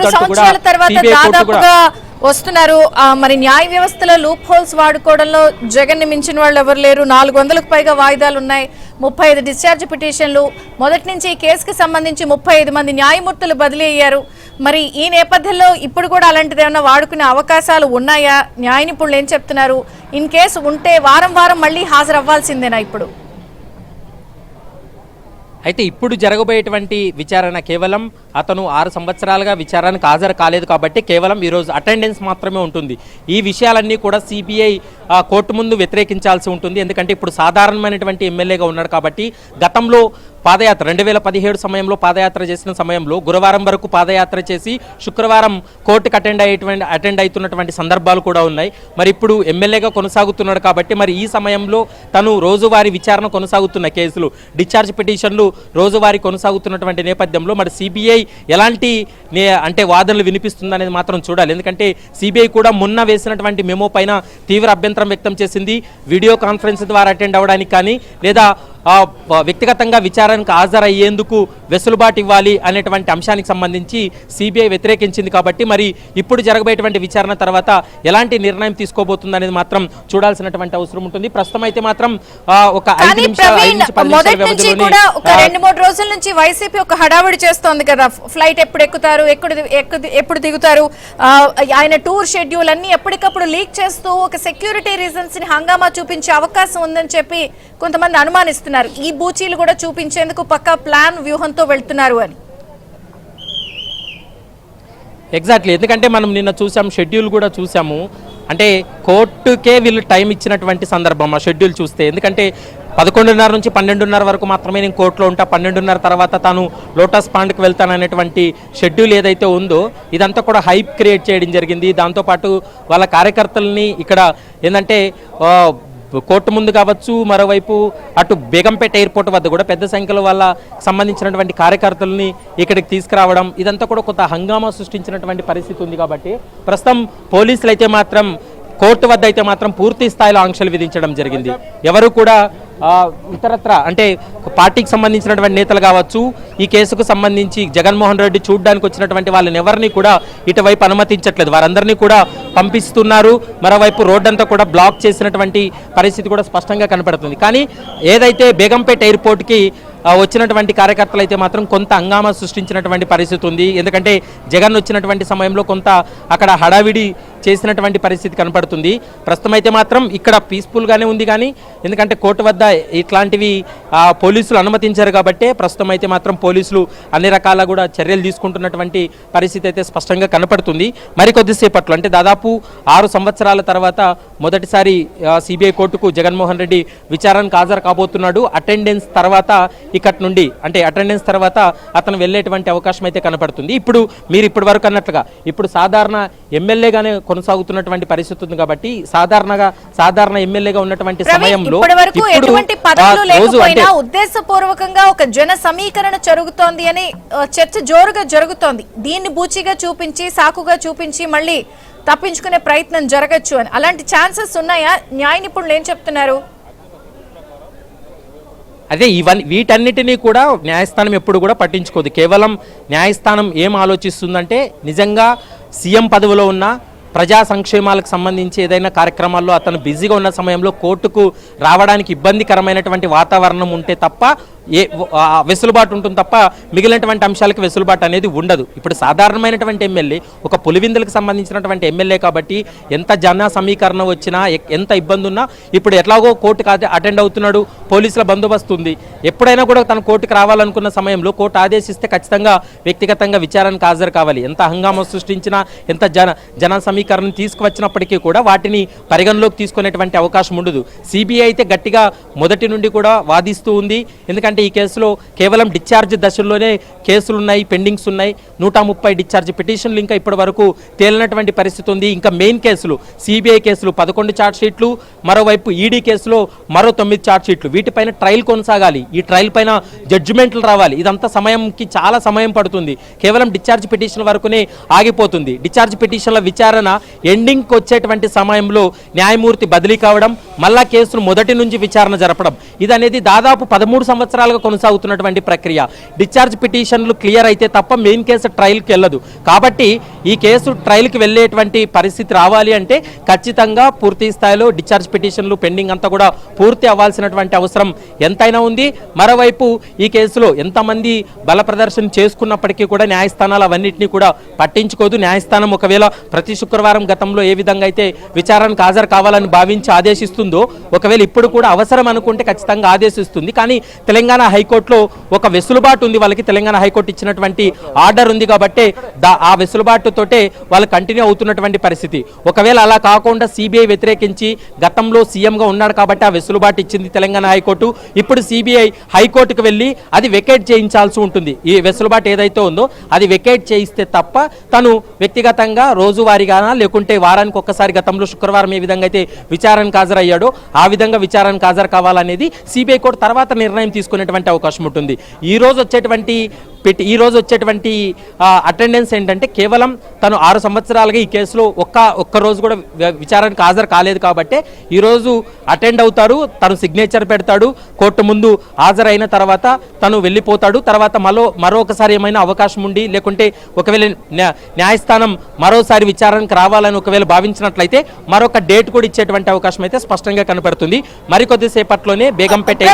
సంవత్సరాల తర్వాత దాదాపుగా వస్తున్నారు. మరి న్యాయ వ్యవస్థలో లూప్ హోల్స్ వాడుకోవడంలో జగన్ ని మించిన వాళ్ళు ఎవరు లేరు. 400కు పైగా వాయిదాలు ఉన్నాయి, 35 డిశ్చార్జ్ పిటిషన్లు. మొదటి నుంచి ఈ కేసుకి సంబంధించి 35 మంది న్యాయమూర్తులు బదిలీ అయ్యారు. మరి ఈ నేపథ్యంలో ఇప్పుడు కూడా అలాంటిది ఏమైనా వాడుకునే అవకాశాలు ఉన్నాయా? న్యాయ నిపుణులు ఏం చెప్తున్నారు? ఇన్ కేసు ఉంటే వారం వారం మళ్ళీ హాజరవ్వాల్సిందేనా? ఇప్పుడు అయితే ఇప్పుడు జరగబోయేటువంటి విచారణ కేవలం అతను 6 సంవత్సరాలుగా విచారణకు హాజరు కాలేదు కాబట్టి కేవలం ఈరోజు అటెండెన్స్ మాత్రమే ఉంటుంది. ఈ విషయాలన్నీ కూడా సిబిఐ కోర్టు ముందు వ్యతిరేకించాల్సి ఉంటుంది. ఎందుకంటే ఇప్పుడు సాధారణమైనటువంటి ఎమ్మెల్యేగా ఉన్నాడు కాబట్టి గతంలో పాదయాత్ర 2017 సమయంలో పాదయాత్ర చేసిన సమయంలో గురువారం వరకు పాదయాత్ర చేసి శుక్రవారం కోర్టుకు అటెండ్ అవుతున్నటువంటి సందర్భాలు కూడా ఉన్నాయి. మరి ఇప్పుడు ఎమ్మెల్యేగా కొనసాగుతున్నాడు కాబట్టి మరి ఈ సమయంలో తను రోజువారీ విచారణ కొనసాగుతున్న కేసులు, డిశ్చార్జ్ పిటిషన్లు రోజువారీ కొనసాగుతున్నటువంటి నేపథ్యంలో మరి సిబిఐ ఎలాంటి అంటే వాదనలు వినిపిస్తుందనేది మాత్రం చూడాలి. ఎందుకంటే సిబిఐ కూడా మొన్న వేసినటువంటి మెమో పైన తీవ్ర అభ్యంతరం వ్యక్తం చేసింది. వీడియో కాన్ఫరెన్స్ ద్వారా అటెండ్ అవ్వడానికి కానీ లేదా వ్యక్తిగతంగా విచారణకు హాజరయ్యేందుకు వెసులుబాటు ఇవ్వాలి అనేటువంటి అంశానికి సంబంధించి సిబిఐ వ్యతిరేకించింది. కాబట్టి మరి ఇప్పుడు జరగబోయేటువంటి విచారణ తర్వాత ఎలాంటి నిర్ణయం తీసుకోబోతుంది అనేది మాత్రం చూడాల్సినటువంటి అవసరం ఉంటుంది. ప్రస్తుతం అయితే మాత్రం ఒక 5 నిమిషాల వ్యవధిలోనే 2-3 రోజుల నుంచి వైసీపీ ఒక హడావిడి చేస్తోంది కదా. ఫ్లైట్ ఎప్పుడు ఎక్కుతారు, ఎప్పుడు దిగుతారు, ఆయన టూర్ షెడ్యూల్ అన్ని ఎప్పటికప్పుడు లీక్ చేస్తూ ఒక సెక్యూరిటీ రీజన్స్ ని హంగామా చూపించే అవకాశం ఉందని చెప్పి కొంతమంది అనుమానిస్తున్నారు. ఈ బూచీలు కూడా చూపించేందుకు పక్కా ప్లాన్ వ్యూహంతో వెళ్తున్నారు అని. ఎగ్జాక్ట్లీ, ఎందుకంటే మనం నిన్న చూసాం, షెడ్యూల్ కూడా చూసాము. అంటే కోర్టుకే వీళ్ళు టైం ఇచ్చినటువంటి సందర్భం ఆ షెడ్యూల్ చూస్తే. ఎందుకంటే 11:30 నుంచి 12:30 వరకు మాత్రమే నేను కోర్టులో ఉంటా, 12:30 తర్వాత తాను లోటస్ పాండ్కి వెళ్తాననేటువంటి షెడ్యూల్ ఏదైతే ఉందో ఇదంతా కూడా హైప్ క్రియేట్ చేయడం జరిగింది. దాంతోపాటు వాళ్ళ కార్యకర్తల్ని ఇక్కడ ఏంటంటే కోర్టు ముందు కావచ్చు, మరోవైపు అటు బేగంపేట ఎయిర్పోర్ట్ వద్ద కూడా పెద్ద సంఖ్యలో వాళ్ళ సంబంధించినటువంటి కార్యకర్తలని ఇక్కడికి తీసుకురావడం ఇదంతా కూడా కొంత హంగామా సృష్టించినటువంటి పరిస్థితి ఉంది. కాబట్టి ప్రస్తుతం పోలీసులు అయితే మాత్రం కోర్టు వద్ద అయితే మాత్రం పూర్తి స్థాయిలో ఆంక్షలు విధించడం జరిగింది. ఎవరు కూడా ఇతరత్ర అంటే పార్టీకి సంబంధించినటువంటి నేతలు కావచ్చు, ఈ కేసుకు సంబంధించి జగన్మోహన్ రెడ్డి చూడడానికి వచ్చినటువంటి వాళ్ళని ఎవరిని కూడా ఇటువైపు అనుమతించట్లేదు. వారందరినీ కూడా పంపిస్తున్నారు. మరోవైపు రోడ్డంతా కూడా బ్లాక్ చేసినటువంటి పరిస్థితి కూడా స్పష్టంగా కనపడుతుంది. కానీ ఏదైతే బేగంపేట ఎయిర్పోర్ట్కి వచ్చినటువంటి కార్యకర్తలు అయితే మాత్రం కొంత హంగామా సృష్టించినటువంటి పరిస్థితి ఉంది. ఎందుకంటే జగన్ వచ్చినటువంటి సమయంలో కొంత అక్కడ హడావిడి చేసినటువంటి పరిస్థితి కనపడుతుంది. ప్రస్తుతం అయితే మాత్రం ఇక్కడ పీస్ఫుల్గానే ఉంది. కానీ ఎందుకంటే కోర్టు వద్ద ఇట్లాంటివి పోలీసులు అనుమతించారు కాబట్టి ప్రస్తుతం అయితే మాత్రం పోలీసులు అన్ని రకాల కూడా చర్యలు తీసుకుంటున్నటువంటి పరిస్థితి అయితే స్పష్టంగా కనపడుతుంది. మరికొద్దిసేపట్లో అంటే దాదాపు 6 సంవత్సరాల తర్వాత మొదటిసారి సిబిఐ కోర్టుకు జగన్మోహన్ రెడ్డి విచారణకు హాజరు కాబోతున్నాడు. అటెండెన్స్ తర్వాత ఇక్కడి నుండి అంటే అటెండెన్స్ తర్వాత అతను వెళ్ళేటువంటి అవకాశం అయితే కనపడుతుంది. ఇప్పుడు మీరు ఇప్పటి వరకు అన్నట్లుగా ఇప్పుడు సాధారణ ఎమ్మెల్యేగానే కొనసాగుతున్నటువంటి పరిస్థితి ఉంది. కాబట్టి సాధారణ ఎమ్మెల్యేగా ఉన్నటువంటి సమయంలో ఉద్దేశపూర్వకంగా ఒక జన సమీకరణ జరుగుతోంది అని చర్చ జోరుగా జరుగుతోంది. దీన్ని బూచిగా చూపించి సాకుగా చూపించి మళ్ళీ తప్పించుకునే ప్రయత్నం జరగచ్చు అని అలాంటి ఛాన్సెస్ ఉన్నాయా? న్యాయ నిపుణులు ఏం చెప్తున్నారు? అదే వీటన్నిటినీ కూడా న్యాయస్థానం ఎప్పుడు కూడా పట్టించుకోదు. కేవలం న్యాయస్థానం ఏం ఆలోచిస్తుందంటే నిజంగా సీఎం పదవిలో ఉన్న ప్రజా సంక్షేమాలకు సంబంధించి ఏదైనా కార్యక్రమాల్లో అతను బిజీగా ఉన్న సమయంలో కోర్టుకు రావడానికి ఇబ్బందికరమైనటువంటి వాతావరణం ఉంటే తప్ప వెసులుబాటు ఉంటుంది తప్ప మిగిలినటువంటి అంశాలకు వెసులుబాటు అనేది ఉండదు. ఇప్పుడు సాధారణమైనటువంటి ఎమ్మెల్యే ఒక పులివిందులకు సంబంధించినటువంటి ఎమ్మెల్యే కాబట్టి ఎంత జన సమీకరణ వచ్చినా ఎంత ఇబ్బంది ఉన్నా ఇప్పుడు ఎట్లాగో కోర్టుకు అటెండ్ అవుతున్నాడు, పోలీసుల బందోబస్తు ఉంది. ఎప్పుడైనా కూడా తన కోర్టుకు రావాలనుకున్న సమయంలో కోర్టు ఆదేశిస్తే ఖచ్చితంగా వ్యక్తిగతంగా విచారణకు హాజరు కావాలి. ఎంత హంగామా సృష్టించినా ఎంత జన సమీకరణ తీసుకువచ్చినప్పటికీ కూడా వాటిని పరిగణలోకి తీసుకునేటువంటి అవకాశం ఉండదు. సిబిఐ అయితే గట్టిగా మొదటి నుండి కూడా వాదిస్తూ ఉంది. ఎందుకంటే ఈ కేసులో కేవలం డిశ్చార్జ్ దశల్లోనే కేసులున్నాయి, పెండింగ్స్ ఉన్నాయి. 130 డిశ్చార్జ్ పిటిషన్లు ఇంకా ఇప్పటి వరకు తేలినటువంటి పరిస్థితి ఉంది. ఇంకా మెయిన్ కేసులు సిబిఐ కేసులు 11 ఛార్జ్ షీట్లు, మరోవైపు ఈడీ కేసులో మరో 9 ఛార్జ్ షీట్లు. వీటిపైన ట్రయల్ కొనసాగాలి. ఈ ట్రయల్ పైన జడ్జిమెంట్లు రావాలి. ఇదంతా సమయంకి చాలా సమయం పడుతుంది. కేవలం డిశ్చార్జ్ పిటిషన్ వరకునే ఆగిపోతుంది. డిశ్చార్జ్ పిటిషన్ల విచారణ ఎండింగ్కి వచ్చేటువంటి సమయంలో న్యాయమూర్తి బదిలీ కావడం, మళ్ళా కేసును మొదటి నుంచి విచారణ జరపడం, ఇది అనేది దాదాపు 13 సంవత్సరాల సంవత్సరాలుగా కొనసాగుతున్నటువంటి ప్రక్రియ. డిశ్చార్జ్ పిటిషన్లు క్లియర్ అయితే తప్ప మెయిన్ కేసు ట్రయల్కి వెళ్ళదు. కాబట్టి ఈ కేసు ట్రయల్కి వెళ్ళేటువంటి పరిస్థితి రావాలి అంటే ఖచ్చితంగా పూర్తి స్థాయిలో డిశ్చార్జ్ పిటిషన్లు పెండింగ్ అంతా కూడా పూర్తి అవ్వాల్సినటువంటి అవసరం ఎంతైనా ఉంది. మరోవైపు ఈ కేసులో ఎంతమంది బల ప్రదర్శన చేసుకున్నప్పటికీ కూడా న్యాయస్థానాలు అవన్నింటినీ కూడా పట్టించుకోదు. న్యాయస్థానం ఒకవేళ ప్రతి శుక్రవారం గతంలో ఏ విధంగా అయితే విచారణకు హాజరు కావాలని భావించి ఆదేశిస్తుందో ఒకవేళ ఇప్పుడు కూడా అవసరం అనుకుంటే ఖచ్చితంగా ఆదేశిస్తుంది. కానీ తెలంగాణ హైకోర్టులో ఒక వెసులుబాటు ఉంది వాళ్ళకి. తెలంగాణ హైకోర్టు ఇచ్చినటువంటి ఆర్డర్ ఉంది కాబట్టి ఆ వెసులుబాటుతోటే వాళ్ళు కంటిన్యూ అవుతున్నటువంటి పరిస్థితి. ఒకవేళ అలా కాకుండా సిబిఐ వ్యతిరేకించి గతంలో సీఎంగా ఉన్నాడు కాబట్టి ఆ వెసులుబాటు ఇచ్చింది తెలంగాణ హైకోర్టు. ఇప్పుడు సిబిఐ హైకోర్టుకు వెళ్ళి అది వెకేట్ చేయించాల్సి ఉంటుంది. ఈ వెసులుబాటు ఏదైతే ఉందో అది వెకేట్ చేయిస్తే తప్ప తను వ్యక్తిగతంగా రోజువారీగానా లేకుంటే వారానికి ఒక్కసారి గతంలో శుక్రవారం ఏ విధంగా అయితే విచారణకు హాజరయ్యాడో ఆ విధంగా విచారణకు హాజరు కావాలనేది సిబిఐ కోర్టు తర్వాత నిర్ణయం తీసుకునేటువంటి అవకాశం ఉంటుంది. ఈ రోజు వచ్చేటువంటి అటెండెన్స్ ఏంటంటే కేవలం తను 6 సంవత్సరాలుగా ఈ కేసులో ఒక్క రోజు కూడా విచారణకు హాజరు కాలేదు కాబట్టి ఈరోజు అటెండ్ అవుతారు, తను సిగ్నేచర్ పెడతాడు, కోర్టు ముందు హాజరైన తర్వాత తను వెళ్ళిపోతాడు. తర్వాత మరొకసారి ఏమైనా అవకాశం ఉండి లేకుంటే ఒకవేళ న్యాయస్థానం మరోసారి విచారణకు రావాలని ఒకవేళ భావించినట్లయితే మరొక డేట్ కూడా ఇచ్చేటువంటి అవకాశం అయితే స్పష్టంగా కనపడుతుంది. మరికొద్దిసేపట్లోనే బేగంపేట